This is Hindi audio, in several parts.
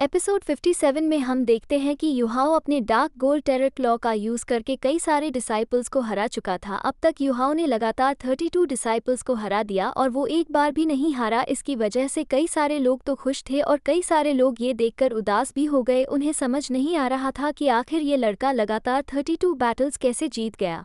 एपिसोड 57 में हम देखते हैं कि युहाओ अपने डार्क गोल्ड टेरर क्लॉ का यूज करके कई सारे डिसाइपल्स को हरा चुका था। अब तक युहाओ ने लगातार 32 डिसाइपल्स को हरा दिया और वो एक बार भी नहीं हारा। इसकी वजह से कई सारे लोग तो खुश थे और कई सारे लोग ये देखकर उदास भी हो गए। उन्हें समझ नहीं आ रहा था कि आखिर ये लड़का लगातार 32 बैटल्स कैसे जीत गया।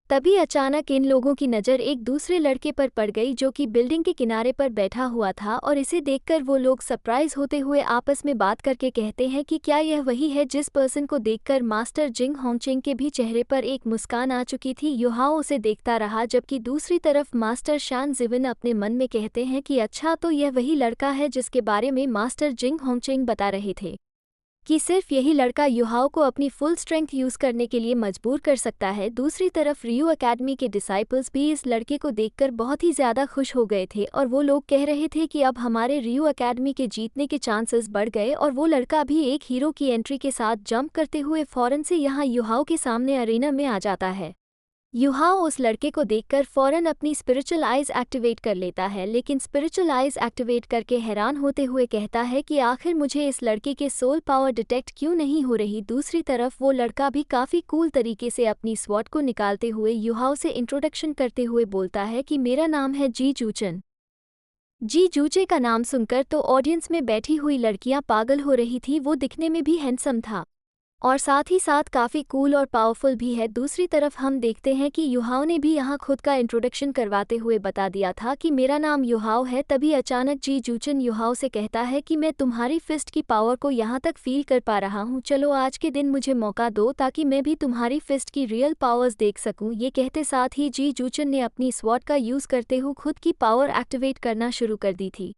तभी अचानक इन लोगों की नज़र एक दूसरे लड़के पर पड़ गई जो कि बिल्डिंग के किनारे पर बैठा हुआ था और इसे देखकर वो लोग सरप्राइज होते हुए आपस में बात करके कहते हैं कि क्या यह वही है जिस पर्सन को देखकर मास्टर जिंग होंगचेंग के भी चेहरे पर एक मुस्कान आ चुकी थी। युहाओ उसे देखता रहा जबकि दूसरी तरफ मास्टर शान जिविन अपने मन में कहते हैं कि अच्छा तो यह वही लड़का है जिसके बारे में मास्टर जिंग होंगचेंग बता रहे थे कि सिर्फ यही लड़का युहाओ को अपनी फुल स्ट्रेंथ यूज़ करने के लिए मजबूर कर सकता है। दूसरी तरफ रियो एकेडमी के डिसाइपल्स भी इस लड़के को देखकर बहुत ही ज़्यादा खुश हो गए थे और वो लोग कह रहे थे कि अब हमारे रियो एकेडमी के जीतने के चांसेस बढ़ गए। और वो लड़का भी एक हीरो की एंट्री के साथ जंप करते हुए फ़ौरन से यहाँ युहाओ के सामने अरेना में आ जाता है। युहाओ उस लड़के को देखकर फौरन अपनी स्पिरिचुअल आइज एक्टिवेट कर लेता है, लेकिन स्पिरिचुअल आइज एक्टिवेट करके हैरान होते हुए कहता है कि आखिर मुझे इस लड़के के सोल पावर डिटेक्ट क्यों नहीं हो रही। दूसरी तरफ वो लड़का भी काफ़ी कूल तरीके से अपनी स्वॉर्ड को निकालते हुए युहाओ से इंट्रोडक्शन करते हुए बोलता है कि मेरा नाम है जी जूचन। जी जूचे का नाम सुनकर तो ऑडियंस में बैठी हुई लड़कियां पागल हो रही थी। वो दिखने में भी हैंडसम था और साथ ही साथ काफ़ी कूल और पावरफुल भी है। दूसरी तरफ हम देखते हैं कि युहाओ ने भी यहाँ खुद का इंट्रोडक्शन करवाते हुए बता दिया था कि मेरा नाम युहाओ है। तभी अचानक जी जूचन युहाओ से कहता है कि मैं तुम्हारी फिस्ट की पावर को यहाँ तक फील कर पा रहा हूँ, चलो आज के दिन मुझे मौका दो ताकि मैं भी तुम्हारी फिस्ट की रियल पावर्स देख सकूँ। ये कहते साथ ही जी जूचन ने अपनी स्वॉर्ड का यूज़ करते हुए खुद की पावर एक्टिवेट करना शुरू कर दी थी।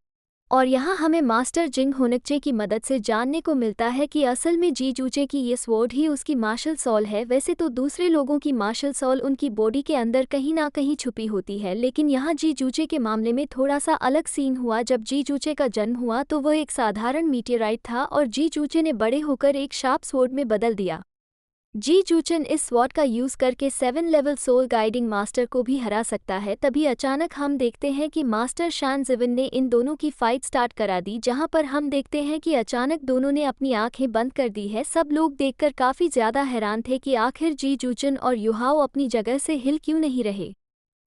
और यहाँ हमें मास्टर जिंग होनकचे की मदद से जानने को मिलता है कि असल में जी जूचे की ये स्वॉर्ड ही उसकी मार्शल सॉल है। वैसे तो दूसरे लोगों की मार्शल सॉल उनकी बॉडी के अंदर कहीं ना कहीं छुपी होती है, लेकिन यहाँ जी जूचे के मामले में थोड़ा सा अलग सीन हुआ। जब जी जूचे का जन्म हुआ तो वह एक साधारण मीटियोराइट था और जी जूचे ने बड़े होकर एक शार्प स्वॉर्ड में बदल दिया। जी जूचन इस स्वॉर्ड का यूज़ करके 7 लेवल सोल गाइडिंग मास्टर को भी हरा सकता है। तभी अचानक हम देखते हैं कि मास्टर शान जिविन ने इन दोनों की फाइट स्टार्ट करा दी, जहां पर हम देखते हैं कि अचानक दोनों ने अपनी आंखें बंद कर दी है। सब लोग देखकर काफ़ी ज़्यादा हैरान थे कि आखिर जी जूचन और युहाओ अपनी जगह से हिल क्यों नहीं रहे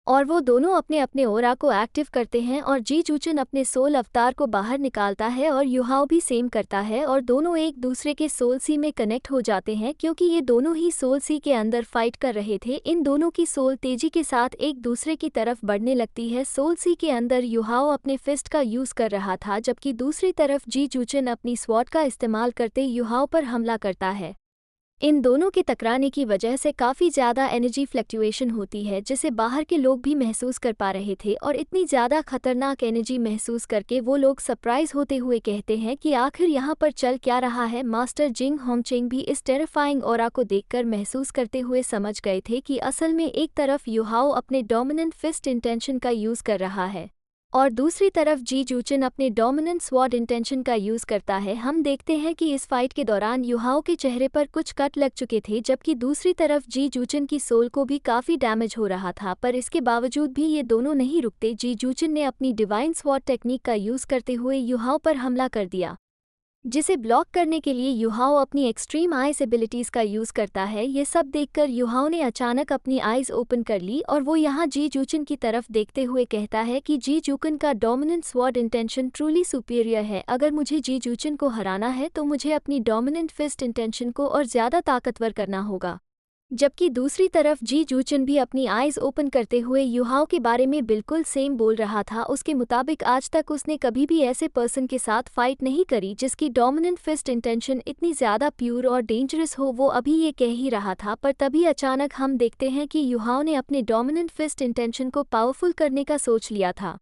और वो दोनों अपने अपने ओरा को एक्टिव करते हैं और जी जूचन अपने सोल अवतार को बाहर निकालता है और युहाओ भी सेम करता है और दोनों एक दूसरे के सोल सी में कनेक्ट हो जाते हैं क्योंकि ये दोनों ही सोल सी के अंदर फाइट कर रहे थे। इन दोनों की सोल तेजी के साथ एक दूसरे की तरफ बढ़ने लगती है। सोल सी के अंदर युहाओ अपने फिस्ट का यूज़ कर रहा था जबकि दूसरी तरफ जी जूचन अपनी स्वॉर्ड का इस्तेमाल करते युहाओ पर हमला करता है। इन दोनों के टकराने की वजह से काफ़ी ज़्यादा एनर्जी फ्लक्चुएशन होती है जिसे बाहर के लोग भी महसूस कर पा रहे थे और इतनी ज़्यादा खतरनाक एनर्जी महसूस करके वो लोग सरप्राइज होते हुए कहते हैं कि आखिर यहाँ पर चल क्या रहा है। मास्टर जिंग होंगचेंग भी इस टेरिफाइंग ऑरा को देखकर महसूस करते हुए समझ गए थे कि असल में एक तरफ युहाओ अपने डोमिनेंट फिस्ट इंटेंशन का यूज़ कर रहा है और दूसरी तरफ जी जूचन अपने डोमिनेंट स्वॉर्ड इंटेंशन का यूज़ करता है। हम देखते हैं कि इस फाइट के दौरान युहाओ के चेहरे पर कुछ कट लग चुके थे जबकि दूसरी तरफ जी जूचन की सोल को भी काफ़ी डैमेज हो रहा था, पर इसके बावजूद भी ये दोनों नहीं रुकते। जी जूचन ने अपनी डिवाइन स्वॉर्ड टेक्निक का यूज़ करते हुए युहाओ पर हमला कर दिया, जिसे ब्लॉक करने के लिए युहाओ अपनी एक्सट्रीम आइज एबिलिटीज़ का यूज़ करता है। ये सब देखकर युहाओ ने अचानक अपनी आइज ओपन कर ली और वो यहाँ जी जूचन की तरफ देखते हुए कहता है कि जी जूचन का dominant sword intention truly superior है। अगर मुझे जी जूचन को हराना है तो मुझे अपनी डोमिनेंट फिस्ट इंटेंशन को और ज़्यादा ताकतवर करना होगा। जबकि दूसरी तरफ जी जूचन भी अपनी आइज ओपन करते हुए युहाओ के बारे में बिल्कुल सेम बोल रहा था। उसके मुताबिक आज तक उसने कभी भी ऐसे पर्सन के साथ फाइट नहीं करी जिसकी डोमिनेंट फिस्ट इंटेंशन इतनी ज़्यादा प्योर और डेंजरस हो। वो अभी ये कह ही रहा था, पर तभी अचानक हम देखते हैं कि युहाओ ने अपने डोमिनेंट फिस्ट इंटेंशन को पावरफुल करने का सोच लिया था।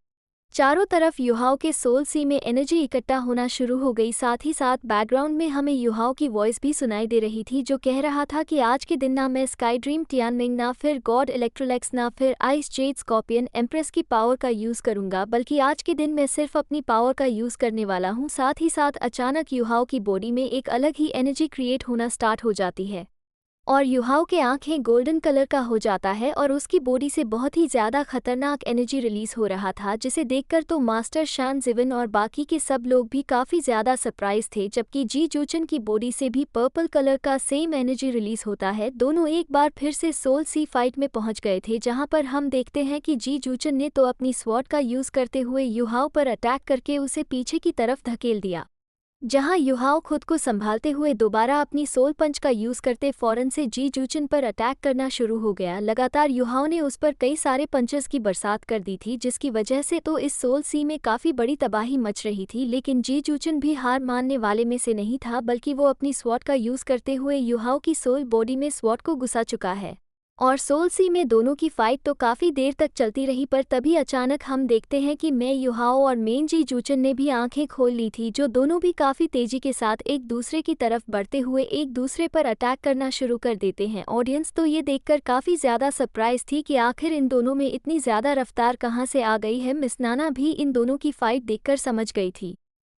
चारों तरफ युहाओ के सोल सी में एनर्जी इकट्ठा होना शुरू हो गई। साथ ही साथ बैकग्राउंड में हमें युहाओ की वॉइस भी सुनाई दे रही थी जो कह रहा था कि आज के दिन ना मैं स्काई ड्रीम टियानमिंग, ना फिर गॉड इलेक्ट्रोलेक्स, ना फिर आइस जेड स्कॉर्पियन एम्प्रेस की पावर का यूज़ करूंगा, बल्कि आज के दिन मैं सिर्फ अपनी पावर का यूज़ करने वाला हूं। साथ ही साथ अचानक युहाओ की बॉडी में एक अलग ही एनर्जी क्रिएट होना स्टार्ट हो जाती है और युहाओ के आंखें गोल्डन कलर का हो जाता है और उसकी बॉडी से बहुत ही ज़्यादा खतरनाक एनर्जी रिलीज हो रहा था, जिसे देखकर तो मास्टर शान जिवन और बाकी के सब लोग भी काफ़ी ज़्यादा सरप्राइज थे। जबकि जी जूचन की बॉडी से भी पर्पल कलर का सेम एनर्जी रिलीज होता है। दोनों एक बार फिर से सोल सी फाइट में पहुंच गए थे, जहां पर हम देखते हैं कि जी जूचन ने तो अपनी स्वॉर्ड का यूज़ करते हुए युहाओ पर अटैक करके उसे पीछे की तरफ धकेल दिया, जहां युहाओ खुद को संभालते हुए दोबारा अपनी सोल पंच का यूज करते फौरन से जी जूचन पर अटैक करना शुरू हो गया। लगातार युहाओ ने उस पर कई सारे पंचेस की बरसात कर दी थी, जिसकी वजह से तो इस सोल सी में काफ़ी बड़ी तबाही मच रही थी। लेकिन जी जूचन भी हार मानने वाले में से नहीं था, बल्कि वो अपनी स्वॉर्ड का यूज करते हुए युहाओ की सोल बॉडी में स्वॉर्ड को घुसा चुका है। और सोल सी में दोनों की फाइट तो काफ़ी देर तक चलती रही, पर तभी अचानक हम देखते हैं कि मैं युहाओ और मेन जी जूचन ने भी आंखें खोल ली थी, जो दोनों भी काफ़ी तेज़ी के साथ एक दूसरे की तरफ बढ़ते हुए एक दूसरे पर अटैक करना शुरू कर देते हैं। ऑडियंस तो ये देखकर काफ़ी ज़्यादा सरप्राइज थी कि आखिर इन दोनों में इतनी ज़्यादा रफ्तार कहाँ से आ गई है। मिस नाना भी इन दोनों की फाइट देखकर समझ गई थी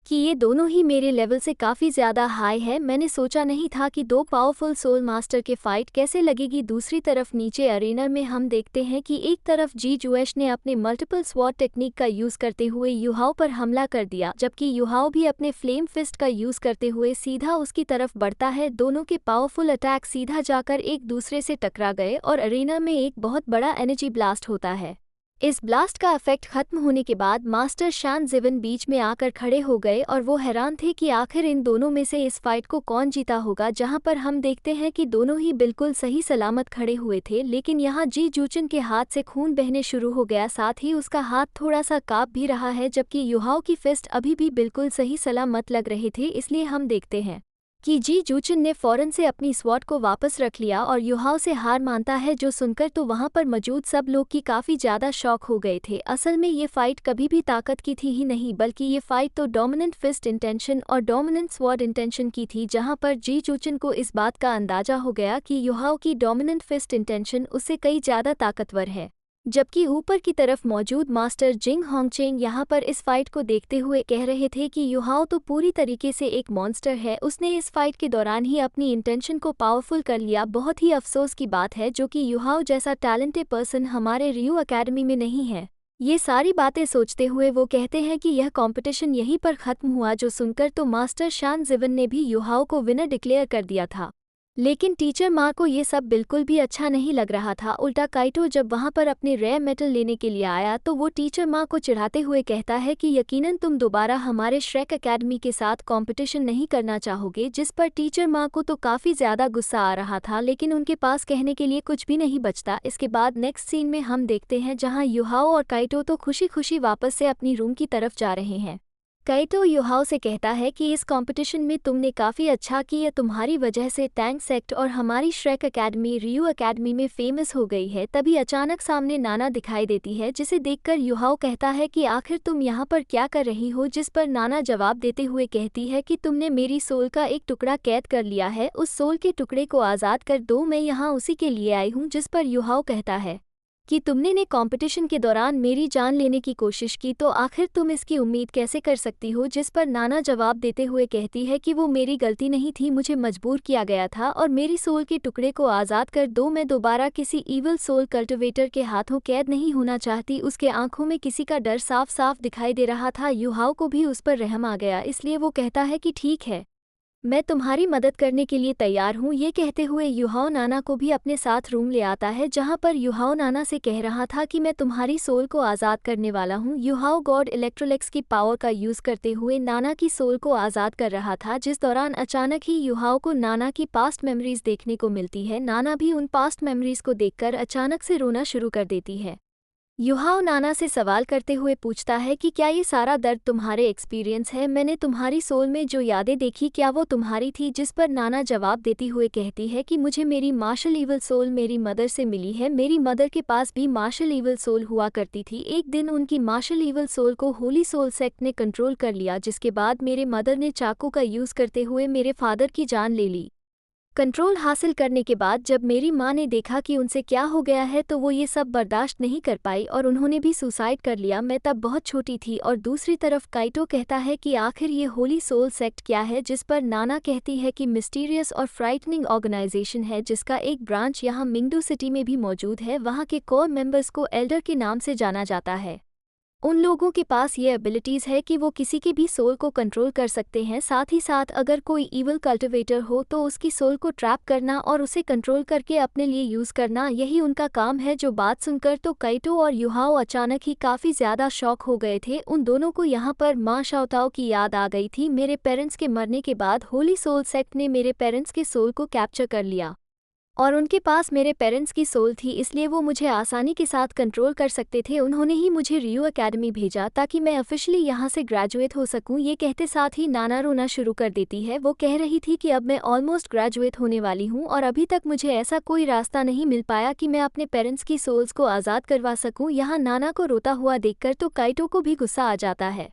कि ये दोनों ही मेरे लेवल से काफ़ी ज़्यादा हाई है। मैंने सोचा नहीं था कि दो पावरफुल सोल मास्टर के फाइट कैसे लगेगी। दूसरी तरफ नीचे अरेना में हम देखते हैं कि एक तरफ जी जुएश ने अपने मल्टीपल स्वॉर्ड टेक्निक का यूज़ करते हुए युहाओ पर हमला कर दिया, जबकि युहाओ भी अपने फ्लेम फिस्ट का यूज़ करते हुए सीधा उसकी तरफ बढ़ता है। दोनों के पावरफुल अटैक सीधा जाकर एक दूसरे से टकरा गए और अरेना में एक बहुत बड़ा एनर्जी ब्लास्ट होता है। इस ब्लास्ट का इफेक्ट खत्म होने के बाद मास्टर शान जिवन बीच में आकर खड़े हो गए और वो हैरान थे कि आखिर इन दोनों में से इस फाइट को कौन जीता होगा। जहां पर हम देखते हैं कि दोनों ही बिल्कुल सही सलामत खड़े हुए थे, लेकिन यहाँ जी जूचन के हाथ से खून बहने शुरू हो गया, साथ ही उसका हाथ थोड़ा सा कांप भी रहा है, जबकि युहाओ की फिस्ट अभी भी बिल्कुल सही सलामत लग रहे थे। इसलिए हम देखते हैं कि जी जूचन ने फौरन से अपनी स्वॉर्ड को वापस रख लिया और युहाओ से हार मानता है, जो सुनकर तो वहां पर मौजूद सब लोग की काफ़ी ज़्यादा शॉक हो गए थे। असल में ये फाइट कभी भी ताकत की थी ही नहीं, बल्कि ये फाइट तो डोमिनेंट फिस्ट इंटेंशन और डोमिनेंट स्वॉर्ड इंटेंशन की थी, जहां पर जी जूचन को इस बात का अंदाजा हो गया कि युहाओ की डोमिनेंट फिस्ट इंटेंशन उससे कई ज़्यादा ताकतवर है। जबकि ऊपर की तरफ मौजूद मास्टर जिंग होंगचेंग यहाँ पर इस फाइट को देखते हुए कह रहे थे कि युहाओ तो पूरी तरीके से एक मॉन्स्टर है, उसने इस फाइट के दौरान ही अपनी इंटेंशन को पावरफुल कर लिया। बहुत ही अफसोस की बात है जो कि युहाओ जैसा टैलेंटेड पर्सन हमारे रियू एकेडमी में नहीं है। ये सारी बातें सोचते हुए वो कहते हैं कि यह कंपटीशन यहीं पर ख़त्म हुआ, जो सुनकर तो मास्टर शान जिवन ने भी युहाओ को विनर डिक्लेयर कर दिया था। लेकिन टीचर माँ को ये सब बिल्कुल भी अच्छा नहीं लग रहा था। उल्टा काइटो जब वहाँ पर अपने रेयर मेटल लेने के लिए आया तो वो टीचर माँ को चिढ़ाते हुए कहता है कि यकीनन तुम दोबारा हमारे श्रेक एकेडमी के साथ कंपटीशन नहीं करना चाहोगे, जिस पर टीचर माँ को तो काफ़ी ज़्यादा गुस्सा आ रहा था, लेकिन उनके पास कहने के लिए कुछ भी नहीं बचता। इसके बाद नेक्स्ट सीन में हम देखते हैं जहाँ युहाओ और काइटो तो खुशी खुशी वापस से अपनी रूम की तरफ जा रहे हैं। काइटो युहाओ से कहता है कि इस कंपटीशन में तुमने काफ़ी अच्छा किया, तुम्हारी वजह से टैंक सेक्ट और हमारी श्रेक एकेडमी रियू एकेडमी में फेमस हो गई है। तभी अचानक सामने नाना दिखाई देती है, जिसे देखकर युहाओ कहता है कि आखिर तुम यहाँ पर क्या कर रही हो, जिस पर नाना जवाब देते हुए कहती है कि तुमने मेरी सोल का एक टुकड़ा कैद कर लिया है, उस सोल के टुकड़े को आज़ाद कर दो, मैं यहाँ उसी के लिए आई हूँ। जिस पर युहाओ कहता है कि तुमने ने कंपटीशन के दौरान मेरी जान लेने की कोशिश की, तो आखिर तुम इसकी उम्मीद कैसे कर सकती हो। जिस पर नाना जवाब देते हुए कहती है कि वो मेरी गलती नहीं थी, मुझे मजबूर किया गया था और मेरी सोल के टुकड़े को आज़ाद कर दो, मैं दोबारा किसी ईवल सोल कल्टिवेटर के हाथों कैद नहीं होना चाहती। उसके आंखों में किसी का डर साफ साफ दिखाई दे रहा था। युहाओ को भी उस पर रहम आ गया, इसलिए वो कहता है कि ठीक है, मैं तुम्हारी मदद करने के लिए तैयार हूँ। ये कहते हुए युहाओ नाना को भी अपने साथ रूम ले आता है, जहाँ पर युहाओ नाना से कह रहा था कि मैं तुम्हारी सोल को आज़ाद करने वाला हूँ। युहाओ गॉड इलेक्ट्रोलेक्स की पावर का यूज़ करते हुए नाना की सोल को आज़ाद कर रहा था, जिस दौरान अचानक ही युहाओ को नाना की पास्ट मेमोरीज देखने को मिलती है। नाना भी उन पास्ट मेमोरीज को देखकर अचानक से रोना शुरू कर देती है। युहाओ नाना से सवाल करते हुए पूछता है कि क्या ये सारा दर्द तुम्हारे एक्सपीरियंस है, मैंने तुम्हारी सोल में जो यादें देखी क्या वो तुम्हारी थी। जिस पर नाना जवाब देती हुए कहती है कि मुझे मेरी मार्शल ईवल सोल मेरी मदर से मिली है, मेरी मदर के पास भी मार्शल ईवल सोल हुआ करती थी। एक दिन उनकी मार्शल ईवल सोल को होली सोल सेक्ट ने कंट्रोल कर लिया, जिसके बाद मेरे मदर ने चाकू का यूज़ करते हुए मेरे फादर की जान ले ली। कंट्रोल हासिल करने के बाद जब मेरी माँ ने देखा कि उनसे क्या हो गया है तो वो ये सब बर्दाश्त नहीं कर पाई और उन्होंने भी सुसाइड कर लिया। मैं तब बहुत छोटी थी। और दूसरी तरफ काइटो कहता है कि आखिर ये होली सोल सेक्ट क्या है, जिस पर नाना कहती है कि मिस्टीरियस और फ्राइटनिंग ऑर्गेनाइजेशन है जिसका एक ब्रांच यहाँ मिंगडू सिटी में भी मौजूद है। वहाँ के कोर मेंबर्स को एल्डर के नाम से जाना जाता है। उन लोगों के पास ये एबिलिटीज़ है कि वो किसी के भी सोल को कंट्रोल कर सकते हैं। साथ ही साथ अगर कोई ईवल कल्टिवेटर हो तो उसकी सोल को ट्रैप करना और उसे कंट्रोल करके अपने लिए यूज़ करना, यही उनका काम है। जो बात सुनकर तो काइटो और युहाओ अचानक ही काफ़ी ज़्यादा शॉक हो गए थे। उन दोनों को यहाँ पर माँ शाओताओ की याद आ गई थी। मेरे पेरेंट्स के मरने के बाद होली सोल सेक्ट ने मेरे पेरेंट्स के सोल को कैप्चर कर लिया और उनके पास मेरे पेरेंट्स की सोल थी, इसलिए वो मुझे आसानी के साथ कंट्रोल कर सकते थे। उन्होंने ही मुझे रियो एकेडमी भेजा ताकि मैं ऑफिशियली यहाँ से ग्रेजुएट हो सकूँ। ये कहते साथ ही नाना रोना शुरू कर देती है। वो कह रही थी कि अब मैं ऑलमोस्ट ग्रेजुएट होने वाली हूँ और अभी तक मुझे ऐसा कोई रास्ता नहीं मिल पाया कि मैं अपने पेरेंट्स की सोल्स को आज़ाद करवा सकूँ। यहाँ नाना को रोता हुआ देखकर तो काइटो को भी गुस्सा आ जाता है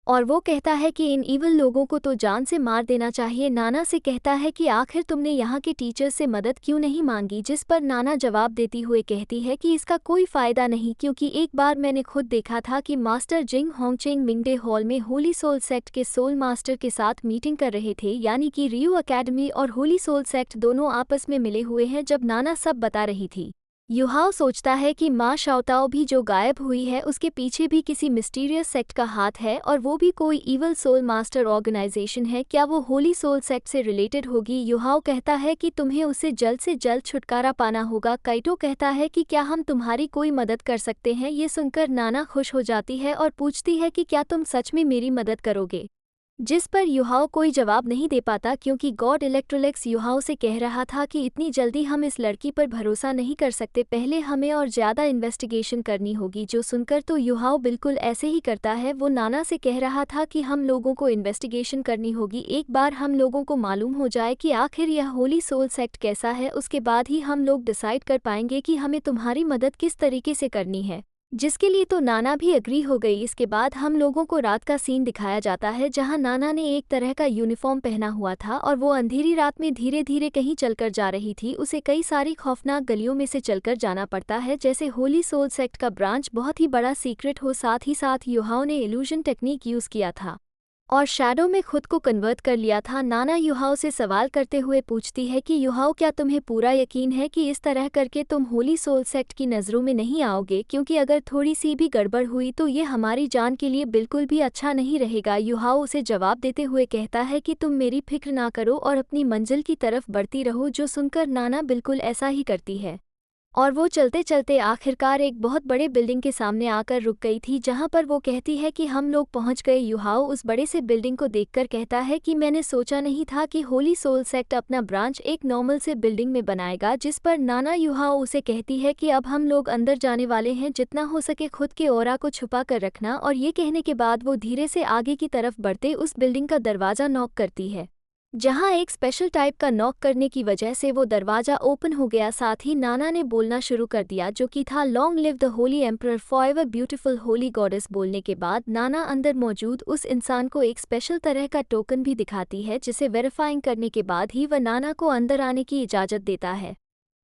और वो कहता है कि इन ईवल लोगों को तो जान से मार देना चाहिए। नाना से कहता है कि आखिर तुमने यहाँ के टीचर से मदद क्यों नहीं मांगी, जिस पर नाना जवाब देती हुए कहती है कि इसका कोई फ़ायदा नहीं, क्योंकि एक बार मैंने खुद देखा था कि मास्टर जिंग होंगचेंग मिंगडे हॉल में होली सोल सेक्ट के सोल मास्टर के साथ मीटिंग कर रहे थे। यानी कि रियो एकेडमी और होली सोल सेक्ट दोनों आपस में मिले हुए हैं। जब नाना सब बता रही थी, युहाओ सोचता है कि माँ शाओताओ भी जो गायब हुई है उसके पीछे भी किसी मिस्टीरियस सेक्ट का हाथ है और वो भी कोई ईवल सोल मास्टर ऑर्गेनाइजेशन है। क्या वो होली सोल सेक्ट से रिलेटेड होगी? युहाओ कहता है कि तुम्हें उससे जल्द छुटकारा पाना होगा। काइटो कहता है कि क्या हम तुम्हारी कोई मदद कर सकते हैं? ये सुनकर नाना खुश हो जाती है और पूछती है कि क्या तुम सच में मेरी मदद करोगे, जिस पर युहाओ कोई जवाब नहीं दे पाता क्योंकि गॉड इलेक्ट्रोलिक्स युहाओ से कह रहा था कि इतनी जल्दी हम इस लड़की पर भरोसा नहीं कर सकते, पहले हमें और ज़्यादा इन्वेस्टिगेशन करनी होगी। जो सुनकर तो युहाओ बिल्कुल ऐसे ही करता है। वो नाना से कह रहा था कि हम लोगों को इन्वेस्टिगेशन करनी होगी, एक बार हम लोगों को मालूम हो जाए कि आखिर यह होली सोल सेक्ट कैसा है, उसके बाद ही हम लोग डिसाइड कर पाएंगे कि हमें तुम्हारी मदद किस तरीके से करनी है। जिसके लिए तो नाना भी एग्री हो गई। इसके बाद हम लोगों को रात का सीन दिखाया जाता है जहां नाना ने एक तरह का यूनिफॉर्म पहना हुआ था और वो अंधेरी रात में धीरे धीरे कहीं चलकर जा रही थी। उसे कई सारी खौफनाक गलियों में से चलकर जाना पड़ता है, जैसे होली सोल सेक्ट का ब्रांच बहुत ही बड़ा सीक्रेट हो। साथ ही साथ युहाओ ने इल्यूजन टेक्निक यूज़ किया था और शैडो में खुद को कन्वर्ट कर लिया था। नाना युहाओ से सवाल करते हुए पूछती है कि युहाओ, क्या तुम्हें पूरा यकीन है कि इस तरह करके तुम होली सोल सेक्ट की नज़रों में नहीं आओगे, क्योंकि अगर थोड़ी सी भी गड़बड़ हुई तो ये हमारी जान के लिए बिल्कुल भी अच्छा नहीं रहेगा। युहाओ उसे जवाब देते हुए कहता है कि तुम मेरी फिक्र ना करो और अपनी मंजिल की तरफ बढ़ती रहो। जो सुनकर नाना बिल्कुल ऐसा ही करती है और वो चलते चलते आखिरकार एक बहुत बड़े बिल्डिंग के सामने आकर रुक गई थी, जहां पर वो कहती है कि हम लोग पहुंच गए। युहाओ उस बड़े से बिल्डिंग को देखकर कहता है कि मैंने सोचा नहीं था कि होली सोल सेक्ट अपना ब्रांच एक नॉर्मल से बिल्डिंग में बनाएगा। जिस पर नाना युहाओ उसे कहती है कि अब हम लोग अंदर जाने वाले हैं, जितना हो सके खुद के ऑरा को छुपा कर रखना। और ये कहने के बाद वो धीरे से आगे की तरफ बढ़ते उस बिल्डिंग का दरवाज़ा नॉक करती है, जहां एक स्पेशल टाइप का नॉक करने की वजह से वो दरवाज़ा ओपन हो गया। साथ ही नाना ने बोलना शुरू कर दिया, जो कि था long live the Holi emperor forever beautiful Holi goddess. बोलने के बाद नाना अंदर मौजूद उस इंसान को एक स्पेशल तरह का टोकन भी दिखाती है, जिसे वेरीफाइंग करने के बाद ही वह नाना को अंदर आने की इजाज़त देता है।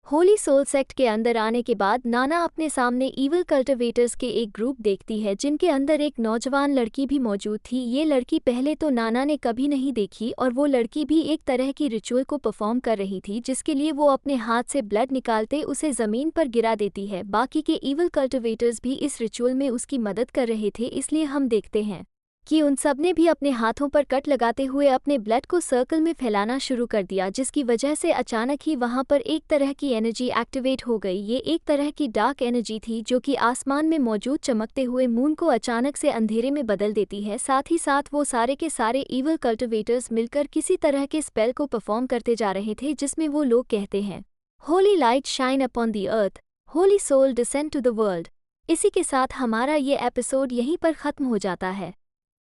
होली सोल सेक्ट के अंदर आने के बाद नाना अपने सामने ईवल कल्टिवेटर्स के एक ग्रुप देखती है, जिनके अंदर एक नौजवान लड़की भी मौजूद थी। ये लड़की पहले तो नाना ने कभी नहीं देखी और वो लड़की भी एक तरह की रिचुअल को परफॉर्म कर रही थी, जिसके लिए वो अपने हाथ से ब्लड निकालते उसे ज़मीन पर गिरा देती है। बाकी के ईवल कल्टिवेटर्स भी इस रिचुअल में उसकी मदद कर रहे थे, इसलिए हम देखते हैं कि उन सब ने भी अपने हाथों पर कट लगाते हुए अपने ब्लड को सर्कल में फैलाना शुरू कर दिया, जिसकी वजह से अचानक ही वहां पर एक तरह की एनर्जी एक्टिवेट हो गई। ये एक तरह की डार्क एनर्जी थी जो कि आसमान में मौजूद चमकते हुए मून को अचानक से अंधेरे में बदल देती है। साथ ही साथ वो सारे के सारे ईवल कल्टिवेटर्स मिलकर किसी तरह के स्पेल को परफॉर्म करते जा रहे थे, जिसमें वो लोग कहते हैं, holy light shine upon the earth, holy soul descend to the world. इसी के साथ हमारा ये एपिसोड यहीं पर ख़त्म हो जाता है।